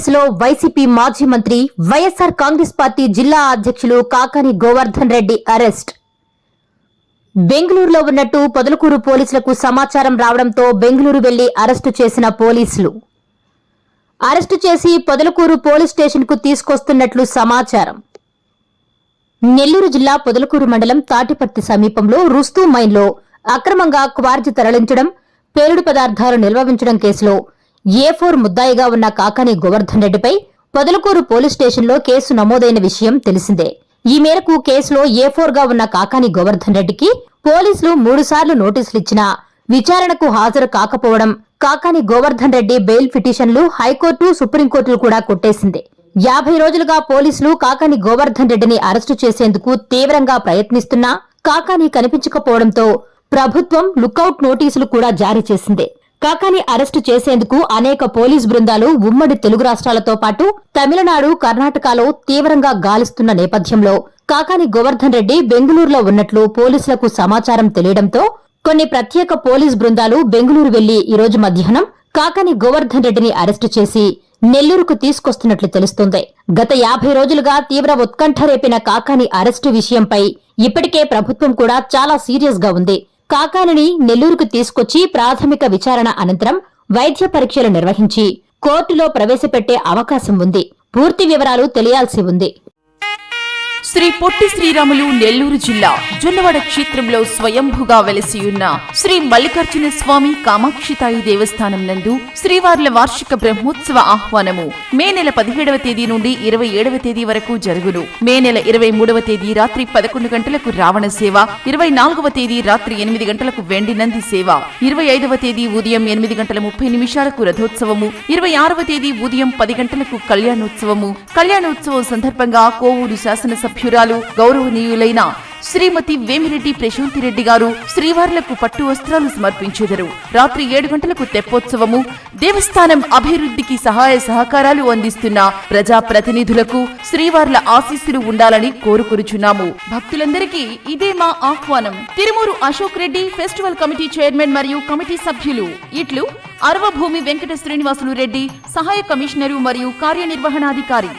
కేసులో వైసీపీ మాజీ మంత్రి వైఎస్ఆర్ కాంగ్రెస్ పార్టీ జిల్లా అధ్యక్షులు కాకాని గోవర్ధన్ రెడ్డి అరెస్ట్. బెంగళూరులో ఉన్నట్టు పొదలకూరు పోలీసులకు సమాచారం రావడంతో బెంగళూరు వెళ్లి అరెస్టు చేసిన పోలీసులు అరెస్టు చేసి పొదలకూరు పోలీస్ స్టేషన్ కు తీసుకొస్తున్నట్లు సమాచారం. నెల్లూరు జిల్లా పొదలకూరు మండలం తాటిపర్తి సమీపంలో రుస్తూ మైన్లో అక్రమంగా క్వార్జ్ తరలించడం, పేలుడు పదార్థాలు నిల్వ ఉంచడం కేసులో A4 ముద్దాయిగా ఉన్న కాకాని గోవర్ధన్ రెడ్డిపై పొదలకూరు పోలీస్ స్టేషన్లో కేసు నమోదైన విషయం తెలిసిందే. ఈ మేరకు కేసులో A4 గా ఉన్న కాకాని గోవర్ధన్ రెడ్డికి పోలీసులు 3 సార్లు నోటీసులిచ్చినా విచారణకు హాజరు కాకపోవడం కాకాని గోవర్ధన్ రెడ్డి బెయిల్ పిటిషన్లు హైకోర్టు, సుప్రీంకోర్టులు కూడా కొట్టేసింది. 50 రోజులుగా పోలీసులు కాకాని గోవర్ధన్ రెడ్డిని అరెస్టు చేసేందుకు తీవ్రంగా ప్రయత్నిస్తున్నా కాకాని కనిపించకపోవడంతో ప్రభుత్వం లుకౌట్ నోటీసులు కూడా జారీ చేసింది. కాకాని అరెస్టు చేసేందుకు అనేక పోలీస్ బృందాలు ఉమ్మడి తెలుగు రాష్ట్రాలతో పాటు తమిళనాడు, కర్ణాటకలో తీవ్రంగా గాలిస్తున్న నేపథ్యంలో కాకాని గోవర్ధన్ రెడ్డి బెంగళూరులో ఉన్నట్లు పోలీసులకు సమాచారం తెలియడంతో కొన్ని ప్రత్యేక పోలీస్ బృందాలు బెంగళూరు వెళ్లి ఈరోజు మధ్యాహ్నం కాకాని గోవర్ధన్ రెడ్డిని అరెస్టు చేసి నెల్లూరుకు తీసుకొస్తున్నట్లు తెలుస్తోంది. గత 50 రోజులుగా తీవ్ర ఉత్కంఠ రేపిన కాకాని అరెస్టు విషయంపై ఇప్పటికే ప్రభుత్వం కూడా చాలా సీరియస్ గా ఉంది. కాకానిని నెల్లూరుకు తీసుకొచ్చి ప్రాథమిక విచారణ అనంతరం వైద్య పరీక్షలు నిర్వహించి కోర్టులో ప్రవేశపెట్టే అవకాశం ఉంది. పూర్తి వివరాలు తెలియాల్సి ఉంది. శ్రీ పొట్టి శ్రీరాములు నెల్లూరు జిల్లా జొన్నవాడ క్షేత్రంలో స్వయంభుగా వెలసియున్న శ్రీ మల్లికార్జున స్వామి కామాక్షితాయి దేవస్థానం నందు శ్రీవార్ల వార్షిక బ్రహ్మోత్సవ ఆహ్వానము మే నెల 17వ తేదీ నుండి 27వ తేదీ వరకు జరుగును. మే నెల 23వ తేదీ రాత్రి 11 గంటలకు రావణ సేవ, 24వ తేదీ రాత్రి 8 గంటలకు వెండి నంది సేవ, 25వ తేదీ ఉదయం 8 గంటల 30 నిమిషాలకు రథోత్సవము, 26వ తేదీ ఉదయం 10 గంటలకు కళ్యాణోత్సవము. కళ్యాణోత్సవం సందర్భంగా కోవూరు శాసనసభ్యురాలు గౌరవనీయులైన శ్రీమతి వేమిరెడ్డి ప్రశాంతిరెడ్డి గారు శ్రీవార్లకు పట్టు వస్త్రాలు సమర్పించెదరు. రాత్రి 7 గంటలకు తెప్పోత్సవము. దేవస్థానం అభివృద్ధికి సహాయ సహకారాలు అందిస్తున్న ప్రజా ప్రతినిధులకు శ్రీవార్ల ఆశీస్సులు ఉండాలని కోరుకొనుచున్నాము. భక్తులందరికీ ఇదే మా ఆహ్వానం. Tirumuru Ashok Reddy festival committee chairman మరియు కమిటీ సభ్యులు. ఇట్లు అరవభూమి వెంకట శ్రీనివాసులు రెడ్డి, సహాయ కమిషనరు మరియు కార్యనిర్వహణాధికారి.